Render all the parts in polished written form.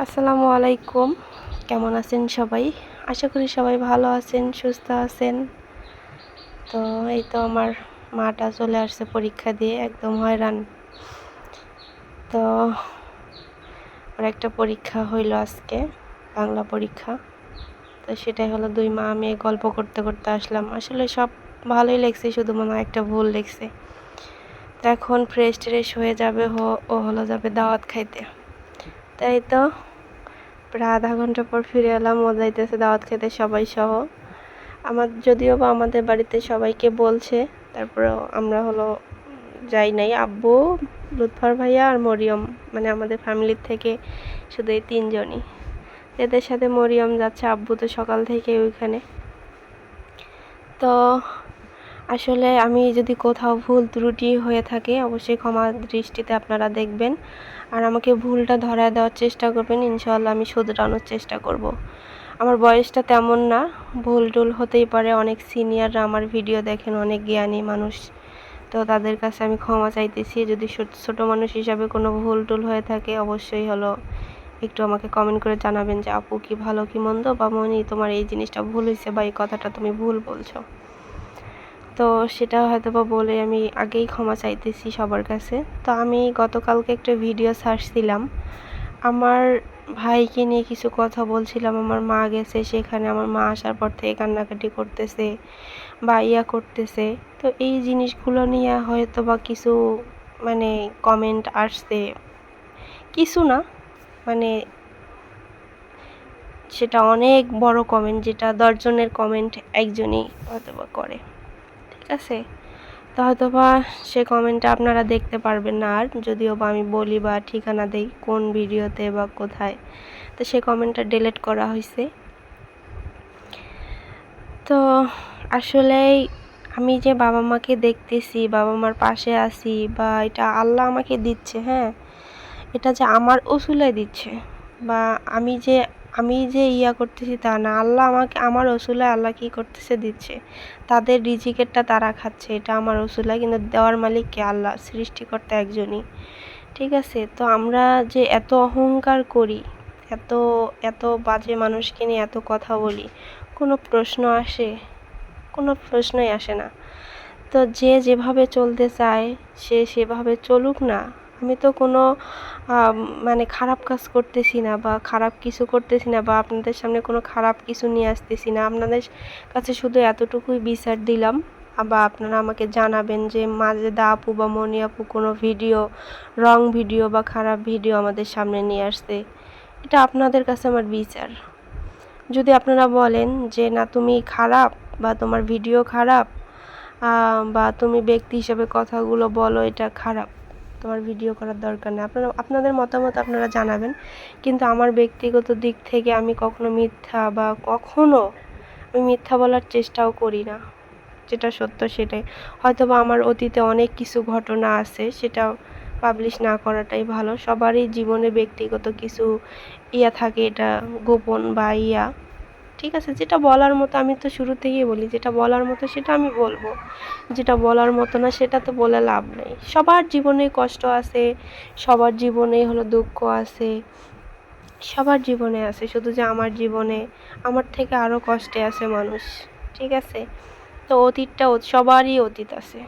আসসালামু আলাইকুম। কেমন আছেন সবাই? আশা করি সবাই ভালো আছেন, সুস্থ আছেন। তো এই তো আমার মাটা চলে আসছে পরীক্ষা দিয়ে, একদম হয়রান। তো ওর একটা পরীক্ষা হইল আজকে, বাংলা পরীক্ষা। তো সেটাই হলো 2 মা মেয়ে গল্প করতে করতে আসলাম। আসলে সব ভালোই লেগছে, শুধু মনে হয় একটা ভুল লেগছে। তো এখন ফ্রেশ ট্রেশ হয়ে যাবে, ও হলো যাবে দাওয়াত খাইতে। তাই তো প্রায় আধা ঘন্টা পর ফিরে এলাম। ও যাইতেছে দাওয়াত খেতে সবাই সহ। যদিও বা আমাদের বাড়িতে সবাইকে বলছে, তারপরেও আমরা হলো যাই নাই। আব্বু, লুৎফর ভাইয়া আর মরিয়ম, মানে আমাদের ফ্যামিলির থেকে শুধু এই 3 জনই। এদের সাথে মরিয়ম যাচ্ছে, আব্বু তো সকাল থেকে ওইখানে। তো আসলে আমি যদি কোথাও ভুল ত্রুটি হয়ে থাকে অবশ্যই ক্ষমা দৃষ্টিতে আপনারা দেখবেন, আর আমাকে ভুলটা ধরায় দেওয়ার চেষ্টা করবেন। ইনশাআল্লাহ আমি শুধরানোর চেষ্টা করব। আমার বয়সটা তেমন না, ভুল টুল হতেই পারে। অনেক সিনিয়ররা আমার ভিডিও দেখেন, অনেক জ্ঞানী মানুষ। তো তাদের কাছে আমি ক্ষমা চাইতেছি যদি ছোট মানুষ হিসাবে কোনো ভুল টুল হয়ে থাকে। অবশ্যই হলো একটু আমাকে কমেন্ট করে জানাবেন যে আপু কি ভালো কি মন্দ, বা মনি তোমার এই জিনিসটা ভুল হয়েছে, বা এই কথাটা তুমি ভুল বলছো। তো সেটা হয়তো বা বলে আমি আগেই ক্ষমা চাইতেছি সবার কাছে। তো আমি গতকালকে একটা ভিডিও ছাড়ছিলাম, আমার ভাইকে নিয়ে কিছু কথা বলছিলাম। আমার মা গেছে সেখানে, আমার মা আসার পর থেকে কান্নাকাটি করতেছে বা করতেছে। তো এই জিনিসগুলো নিয়ে হয়তো বা কিছু মানে কমেন্ট আসছে, কিছু না, মানে সেটা অনেক বড় কমেন্ট, যেটা 10 জনের কমেন্ট একজনই হয়তো বা করে। ঠিক আছে, তো হয়তো বা সে কমেন্টটা আপনারা দেখতে পারবেন না, আর যদিও বা আমি বলি বা ঠিকানা দেই কোন ভিডিওতে বা কোথায়। তো সে কমেন্টটা ডিলিট করা হয়েছে। তো আসলেই আমি যে বাবা মাকে দেখতেছি, বাবা মার পাশে আছি, বা এটা আল্লাহ আমাকে দিচ্ছে, হ্যাঁ, এটা যে আমার ওসিলায় দিচ্ছে, বা আমি যে করতেছি তা না। আল্লাহ আমাকে, আমার ওসিলায় আল্লাহ কি করতেছে, দিচ্ছে। তাদের রিজিকেরটা তারা খাচ্ছে, এটা আমার ওসিলায়, কিন্তু দেওয়ার মালিক কে? আল্লাহ, সৃষ্টিকর্তা একজনই। ঠিক আছে, তো আমরা যে এত অহংকার করি, এত এত বাজে মানুষকে নিয়ে এত কথা বলি, কোনো প্রশ্ন আসে? কোনো প্রশ্নই আসে না। তো যে যেভাবে চলতে চায় সে সেভাবে চলুক না। আমি তো কোনো মানে খারাপ কাজ করতেছি না, বা খারাপ কিছু করতেছি না, বা আপনাদের সামনে কোনো খারাপ কিছু নিয়ে আসতেছি না। আপনাদের কাছে শুধু এতটুকুই বিচার দিলাম, বা আপনারা আমাকে জানাবেন যে মাজেদা আপু বা মনি আপু কোনো ভিডিও, রং ভিডিও বা খারাপ ভিডিও আমাদের সামনে নিয়ে আসছে। এটা আপনাদের কাছে আমার বিচার। যদি আপনারা বলেন যে না তুমি খারাপ, বা তোমার ভিডিও খারাপ, বা তুমি ব্যক্তি হিসেবে কথাগুলো বলো এটা খারাপ, তোমার ভিডিও করার দরকার নেই, আপনাদের মতামত আপনারা জানাবেন। কিন্তু আমার ব্যক্তিগত দিক থেকে আমি কখনো মিথ্যা, বা কখনো আমি মিথ্যা বলার চেষ্টাও করি না। যেটা সত্য সেটাই। হয়তো বা আমার অতীতে অনেক কিছু ঘটনা আছে, সেটা পাবলিশ না করাটাই ভালো। সবারই জীবনে ব্যক্তিগত কিছু থাকে, এটা গোপন বা ঠিক আছে, যেটা বলার মতো আমি তো শুরু থেকেই বলি, যেটা বলার মতো সেটা আমি বলবো। যেটা বলার মতো না সেটা তো বলে লাভ নেই। সবার জীবনে কষ্ট আছে, সবার জীবনেই হলো দুঃখ আছে, সবার জীবনে আছে। শুধু যে আমার জীবনে, আমার থেকে আরও কষ্টে আছে মানুষ। ঠিক আছে, তো অতীতটা সবারই অতীত আছে,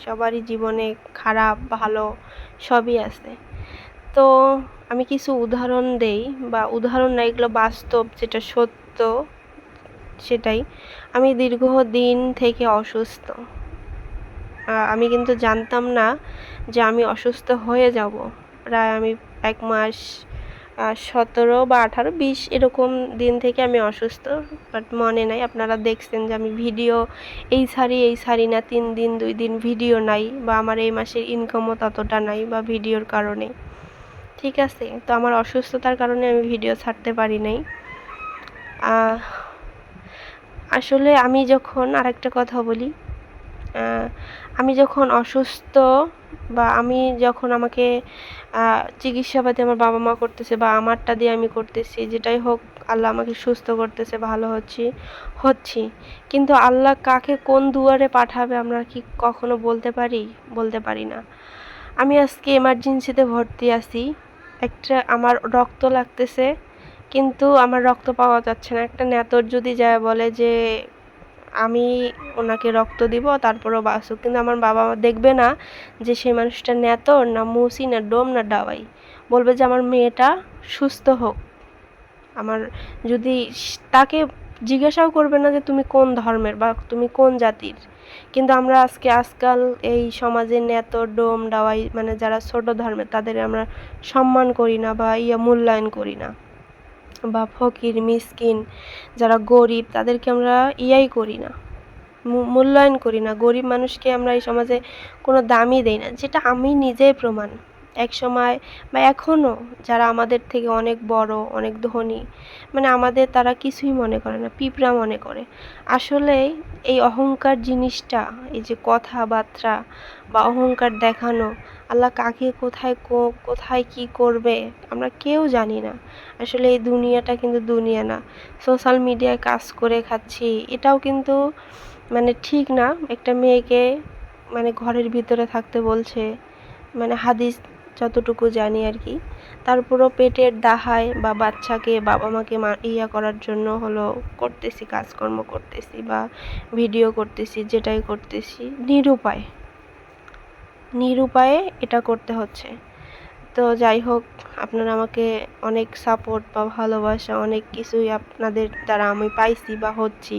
সবারই জীবনে খারাপ ভালো সবই আছে। তো আমি কিছু উদাহরণ দেই, বা উদাহরণ না, এগুলো বাস্তব, যেটা সত্য সেটাই। আমি দীর্ঘদিন থেকে অসুস্থ। আমি কিন্তু জানতাম না যে আমি অসুস্থ হয়ে যাব। প্রায় আমি 1 মাস 17 বা 18 20 এরকম দিন থেকে আমি অসুস্থ, বাট মনে নাই। আপনারা দেখছেন যে আমি ভিডিও এই ছাড়ি না, 3 দিন 2 দিন ভিডিও নাই, বা আমার এই মাসের ইনকামও ততটা নাই, বা ভিডিওর কারণে। ঠিক আছে, তো আমার অসুস্থতার কারণে আমি ভিডিও ছাড়তে পারি নাই। আসলে আমি যখন, আরেকটা কথা বলি, আমি যখন অসুস্থ, বা আমি যখন আমাকে চিকিৎসাপাতি আমার বাবা মা করতেছে, বা আমারটা দিয়ে আমি করতেছি, যেটাই হোক, আল্লাহ আমাকে সুস্থ করতেছে, ভালো হচ্ছি। কিন্তু আল্লাহ কাকে কোন দুয়ারে পাঠাবে আমরা কি কখনো বলতে পারি? বলতে পারি না। আমি আজকে এমার্জেন্সিতে ভর্তি আছি, একটা আমার রক্ত লাগতেছে, কিন্তু আমার রক্ত পাওয়া যাচ্ছে না। একটা নেতর যদি যায় বলে যে আমি ওনাকে রক্ত দিব তারপরেও বাঁচুক, কিন্তু আমার বাবা মা দেখবে না যে সেই মানুষটা নেতর না মুসি না ডোম না ডাওয়াই, বলবে যে আমার মেয়েটা সুস্থ হোক। আমার যদি তাকে জিজ্ঞাসাও করবে না যে তুমি কোন ধর্মের বা তুমি কোন জাতির। কিন্তু আমরা আজকাল এই সমাজে নেতর ডোম ডাওয়াই মানে যারা ছোট ধর্মের তাদের আমরা সম্মান করি না বা মূল্যায়ন করি না, বা ফকির মিসকিন যারা গরিব তাদেরকে আমরা করি না, মূল্যায়ন করি না। গরিব মানুষকে আমরা এই সমাজে কোনো দামই দেই না, যেটা আমি নিজেই প্রমাণ। এক সময় বা এখনও যারা আমাদের থেকে অনেক বড় অনেক ধনী, মানে আমাদের তারা কিছুই মনে করে না, পিঁপড়া মনে করে। আসলে এই অহংকার জিনিসটা, এই যে কথাবার্তা বা অহংকার দেখানো, আল্লাহ কাকে কোথায় কি করবে আমরা কেউ জানি না। আসলে এই দুনিয়াটা কিন্তু দুনিয়া না। সোশ্যাল মিডিয়ায় কাজ করে খাচ্ছি, এটাও কিন্তু মানে ঠিক না। একটা মেয়েকে মানে ঘরের ভিতরে থাকতে বলছে, মানে হাদিস যতটুকু জানি আর কি। তারপরও পেটের দাহায় বা বাচ্চাকে বাবা মাকে করার জন্য হলো করতেছি, কাজকর্ম করতেছি বা ভিডিও করতেছি, যেটাই করতেছি নিরুপায়ে এটা করতে হচ্ছে। তো যাই হোক, আপনারা আমাকে অনেক সাপোর্ট বা ভালোবাসা অনেক কিছুই আপনাদের দ্বারা আমি পাইছি বা হচ্ছি।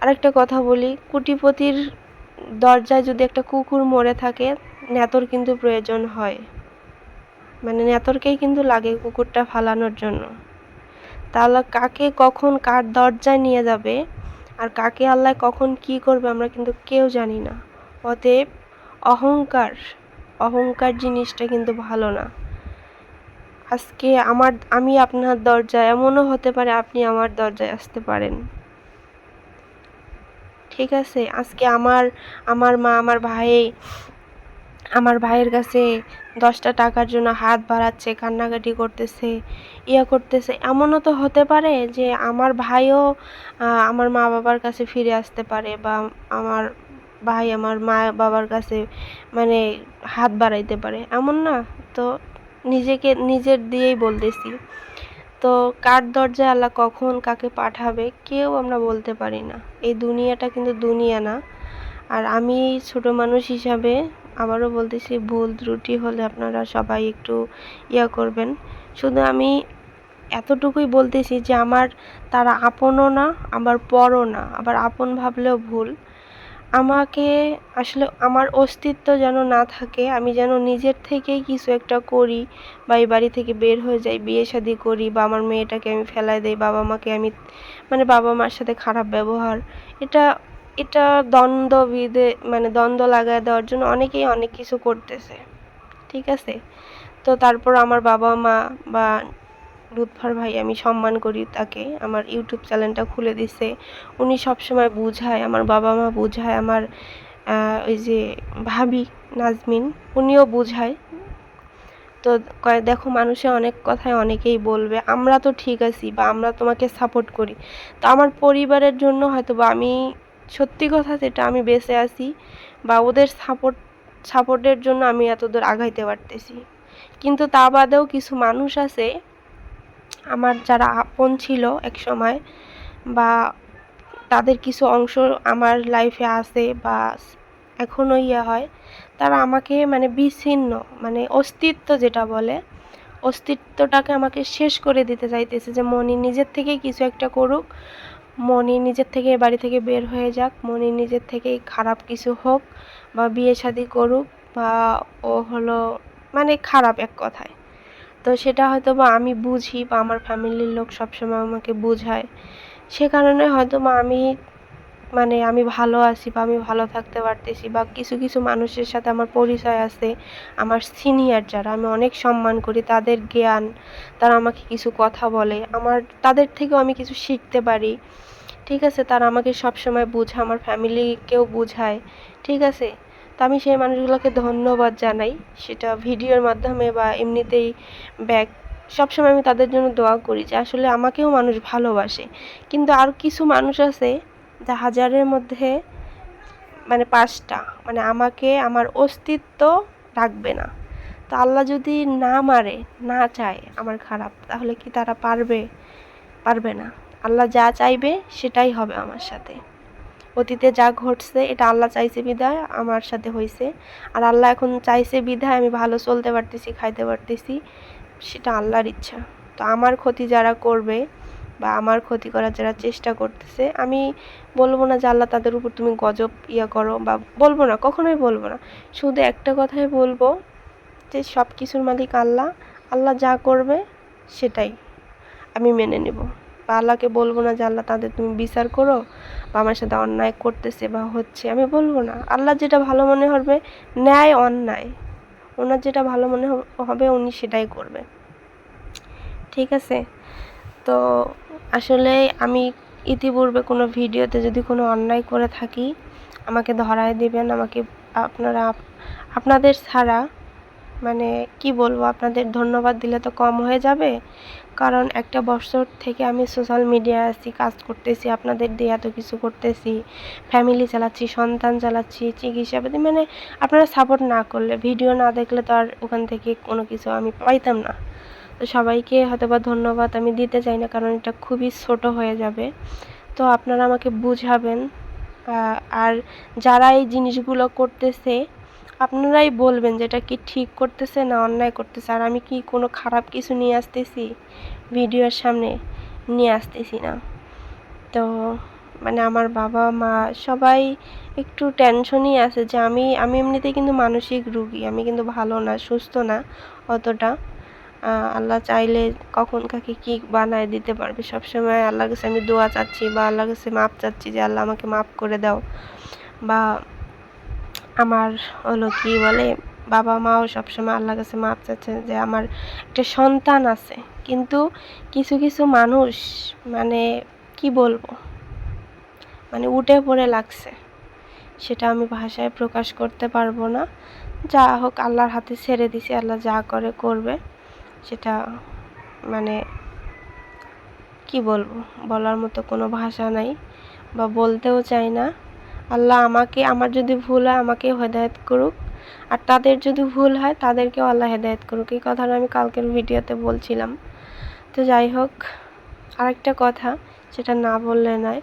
আরেকটা কথা বলি, কোটিপতির দরজায় যদি একটা কুকুর মরে থাকে, নেতর কিন্তু প্রয়োজন হয়, মানে নেতরকেই কিন্তু লাগে কুকুরটা ফালানোর জন্য। তাহলে কাকে কখন কার দরজায় নিয়ে যাবে আর কাকে আল্লাহ কখন কি করবে আমরা কিন্তু কেউ জানি না। অতএব অহংকার জিনিসটা কিন্তু ভালো না। আজকে আমি আপনার দরজায়, এমনও হতে পারে আপনি আমার দরজায় আসতে পারেন, ঠিক আছে? আজকে আমার মা আমার ভাইয়ের কাছে 10টা টাকার জন্য হাত বাড়াচ্ছে, কান্নাকাটি করতেছে, করতেছে। এমনও তো হতে পারে যে আমার ভাইও আমার মা বাবার কাছে ফিরে আসতে পারে, বা আমার ভাই আমার মা বাবার কাছে মানে হাত বাড়াইতে পারে, এমন না? তো নিজের দিয়েই বলতেছি। তো কার দরজায় আল্লাহ কখন কাকে পাঠাবে কেউ আমরা বলতে পারি না। এই দুনিয়াটা কিন্তু দুনিয়া না। আর আমি ছোট মানুষ হিসাবে আবারও বলতেছি, ভুল ত্রুটি হলে আপনারা সবাই একটু করবেন। শুধু আমি এতটুকুই বলতেছি যে তারা আপনও না আবার পরও না, আবার আপন ভাবলেও ভুল। আমাকে আসলে আমার অস্তিত্ব যেন না থাকে, আমি যেন নিজের থেকেই কিছু একটা করি বা এই বাড়ি থেকে বের হয়ে যাই, বিয়ে শাদী করি, বা আমার মেয়েটাকে আমি ফেলাই দেই, বাবা মাকে আমি মানে বাবা মার সাথে খারাপ ব্যবহার, এটা এটা দ্বন্দ্ব লাগায় দেওয়ার জন্য অনেকেই অনেক কিছু করতেছে, ঠিক আছে? তো তারপর আমার বাবা মা বা লুৎফর ভাই, আমি সম্মান করি তাকে, আমার ইউটিউব চ্যানেলটা খুলে দিছে, উনি সবসময় বুঝায়, আমার বাবা মা বুঝায়, আমার ওই যে ভাবি নাজমিন উনিও বুঝায়। তো দেখো, মানুষে অনেক কথায় অনেকেই বলবে, আমরা তো ঠিক আছি বা আমরা তোমাকে সাপোর্ট করি। তো আমার পরিবারের জন্য হয়তো বা আমি সত্যি কথা যেটা আমি বেঁচে আছি, বা ওদের সাপোর্টের জন্য আমি এতদূর আগাইতে পারতেছি। কিন্তু তা বাদেও কিছু মানুষ আছে আমার, যারা আপন ছিল এক সময়, বা তাদের কিছু অংশ আমার লাইফে আছে বা এখনও হয়, তারা আমাকে মানে বিচ্ছিন্ন, মানে অস্তিত্ব যেটা বলে, অস্তিত্বটাকে আমাকে শেষ করে দিতে চাইতেছে, যে মনি নিজের থেকেই কিছু একটা করুক, মনি নিজের থেকে বাড়ি থেকে বের হয়ে যাক, মনি নিজের থেকেই খারাপ কিছু হোক, বা বিয়ে শাদী করুক, বা ও হলো মানে খারাপ এক কথায়। তো সেটা হয়তো বা আমি বুঝি, বা আমার ফ্যামিলির লোক সবসময় আমাকে বোঝায়, সে কারণে হয়তো বা আমি ভালো আছি বা আমি ভালো থাকতে পারতেছি, বা কিছু মানুষের সাথে আমার পরিচয় আছে, আমার সিনিয়র যারা আমি অনেক সম্মান করি, তাদের জ্ঞান, তারা আমাকে কিছু কথা বলে, তাদের থেকেও আমি কিছু শিখতে পারি, ঠিক আছে? তারা আমাকে সবসময় বোঝায়, আমার ফ্যামিলিকেও বোঝায়, ঠিক আছে? তো আমি সেই মানুষগুলোকে ধন্যবাদ জানাই, সেটা ভিডিওর মাধ্যমে বা এমনিতেই ব্যাক সবসময় আমি তাদের জন্য দোয়া করি যে আসলে আমাকেও মানুষ ভালোবাসে। কিন্তু আর কিছু মানুষ আছে যা হাজারের মধ্যে মানে 5টা, মানে আমাকে আমার অস্তিত্ব রাখবে না, তো আল্লাহ যদি না মারে, না চায় আমার খারাপ, তাহলে কি তারা পারবে না। আল্লাহ যা চাইবে সেটাই হবে আমার সাথে। অতীতে যা ঘটছে এটা আল্লাহ চাইছে বিধায় আমার সাথে হয়েছে, আর আল্লাহ এখন চাইছে বিধায় আমি ভালো চলতে পারতেছি, খাইতে পারতেছি, সেটা আল্লাহর ইচ্ছা। তো আমার ক্ষতি যারা করবে বা আমার ক্ষতি করার যারা চেষ্টা করতেছে, আমি বলবো না যে আল্লাহ তাদের উপর তুমি গজব করো, বা বলবো না, কখনোই বলবো না। শুধু একটা কথাই বলবো যে সব কিছুর মালিক আল্লাহ, আল্লাহ যা করবে সেটাই আমি মেনে নেব। বা আল্লাহকে বলবো না যে আল্লাহ তাদের তুমি বিচার করো, বা আমার সাথে অন্যায় করতেছে বা হচ্ছে, আমি বলবো না। আল্লাহ যেটা ভালো মনে হবে, ন্যায় অন্যায় ওনার যেটা ভালো মনে হবে উনি সেটাই করবে, ঠিক আছে। তো আসলে আমি ইতিপূর্বে কোনো ভিডিওতে যদি কোনো অন্যায় করে থাকি, আমাকে ধরায় দিবেন। আমাকে আপনাদের ছাড়া মানে কি বলবো, আপনাদের ধন্যবাদ দিলে তো কম হয়ে যাবে, কারণ একটা বছর থেকে আমি সোশ্যাল মিডিয়ায় আছি, কাজ করতেছি, আপনাদের দিয়ে এত কিছু করতেছি, ফ্যামিলি চালাচ্ছি, সন্তান চালাচ্ছি, চিকিৎসাপাতি, মানে আপনারা সাপোর্ট না করলে, ভিডিও না দেখলে তো আর ওখান থেকে কোনো কিছু আমি পাইতাম না। তো সবাইকে হয়তোবা ধন্যবাদ আমি দিতে চাই না, কারণ এটা খুবই ছোট হয়ে যাবে। তো আপনারা আমাকে বুঝাবেন, আর যারা এই জিনিসগুলো করতেছে আপনারাই বলবেন যে এটা কি ঠিক করতেছে না অন্যায় করতেছে, আর আমি কি কোনো খারাপ কিছু নিয়ে আসতেছি ভিডিওর সামনে, নিয়ে আসতেছি না। তো মানে আমার বাবা মা সবাই একটু টেনশনই আছে যে আমি এমনিতেই কিন্তু মানসিক রুগী, আমি কিন্তু ভালো না, সুস্থ না অতটা। আল্লাহ চাইলে কখন কাকে কি বানায় দিতে পারবে। সবসময় আল্লাহর কাছে আমি দোয়া চাচ্ছি বা আল্লাহর কাছে মাপ চাচ্ছি যে আল্লাহ আমাকে মাফ করে দাও। বা আমার হলো কি বলে, বাবা মাও সবসময় আল্লাহর কাছে মাপ চাচ্ছে যে আমার একটা সন্তান আছে, কিন্তু কিছু কিছু মানুষ মানে কি বলবো, মানে উঠে পড়ে লাগছে, সেটা আমি ভাষায় প্রকাশ করতে পারবো না। যা হোক আল্লাহর হাতে ছেড়ে দিছি, আল্লাহ যা করে করবে, সেটা মানে কি বলবো, বলার মতো কোনো ভাষা নাই বা বলতেও চাই না। আল্লাহ আমার যদি ভুল হয় আমাকে হেদায়েত করুক, আর তাদের যদি ভুল হয় তাদেরকেও আল্লাহ হেদায়েত করুক। এই কথাটা আমি কালকের ভিডিওতে বলছিলাম। তো যাই হোক, আরেকটা কথা যেটা না বললে নয়,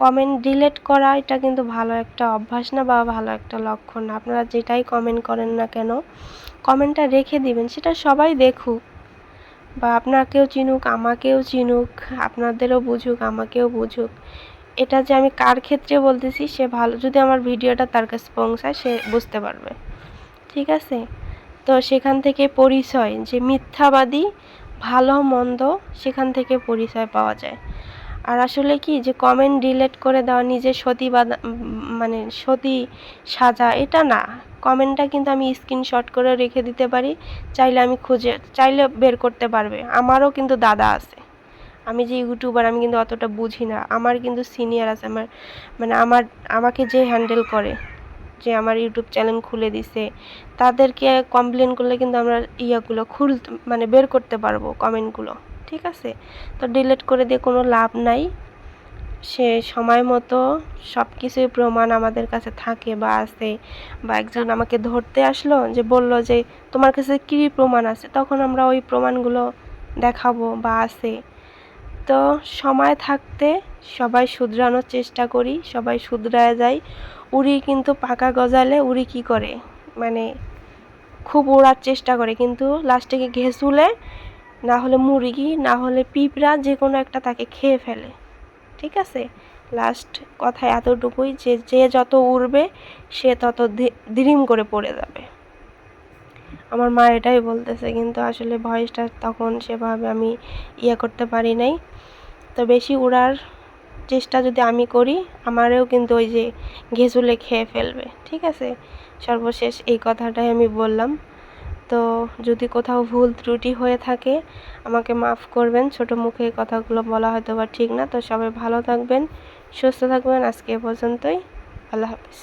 কমেন্ট ডিলিট করা এটা কিন্তু ভালো একটা অভ্যাস না বা ভালো একটা লক্ষণ না। আপনারা যেটাই কমেন্ট করেন না কেন, কমেন্টটা রেখে দিবেন, সেটা সবাই দেখুক বা আপনাকেও চিনুক, আমাকেও চিনুক, আপনাদেরও বুঝুক, আমাকেও বুঝুক। এটা যে আমি কার ক্ষেত্রে বলতেছি, সে ভালো, যদি আমার ভিডিওটা তার কাছে পৌঁছায় সে বুঝতে পারবে, ঠিক আছে। তো সেখান থেকে পরিচয়, যে মিথ্যাবাদী ভালো মন্দ, সেখান থেকে পরিচয় পাওয়া যায়। আর আসলে কি, যে কমেন্ট ডিলিট করে দেওয়া, নিজের মানে সতী সাজা, এটা না। কমেন্টটা কিন্তু আমি স্ক্রিনশট করে রেখে দিতে পারি, চাইলে বের করতে পারবে। আমারও কিন্তু দাদা আছে, আমি যে ইউটিউবার আমি কিন্তু অতটা বুঝি না, আমার কিন্তু সিনিয়র আছে, আমাকে যে হ্যান্ডেল করে, যে আমার ইউটিউব চ্যানেল খুলে দিছে, তাদেরকে কমপ্লেন করলে কিন্তু আমরা মানে বের করতে পারবো কমেন্টগুলো, ঠিক আছে। তো ডিলিট করে দিয়ে কোনো লাভ নাই। সে সময় মতো সব কিছুই প্রমাণ আমাদের কাছে থাকে বা আছে, বা একজন আমাকে ধরতে আসলো, যে বলল যে তোমার কাছে কী প্রমাণ আছে, তখন আমরা ওই প্রমাণগুলো দেখাবো বা আছে। তো সময় থাকতে সবাই শুধরানোর চেষ্টা করি, সবাই শুধরায় যায়। উড়ি কিন্তু পাকা গজালে উড়ি কী করে, মানে খুব ওড়ার চেষ্টা করে, কিন্তু লাস্টে গিয়ে ঘেঁষুলে, না হলে মুরগি, না হলে পিঁপড়া, যে কোনো একটা তাকে খেয়ে ফেলে, ঠিক আছে। লাস্ট কথা এতটুকুই, যে যত উড়বে সে তত দিরিম করে পড়ে যাবে। আমার মা এটাই বলতেছে, কিন্তু আসলে ভয়েসটা তখন সেভাবে আমি করতে পারি নাই। তো বেশি উড়ার চেষ্টা যদি আমি করি, আমারও কিন্তু ওই যে ঘেঁষুলে খেয়ে ফেলবে, ঠিক আছে। সর্বশেষ এই কথাটাই আমি বললাম। তো যদি কোথাও ভুল ত্রুটি হয়ে থাকে আমাকে মাফ করবেন, ছোটো মুখে এই কথাগুলো বলা হয়তো বা ঠিক না। তো সবাই ভালো থাকবেন, সুস্থ থাকবেন। আজকে এ পর্যন্তই, আল্লাহ হাফিজ।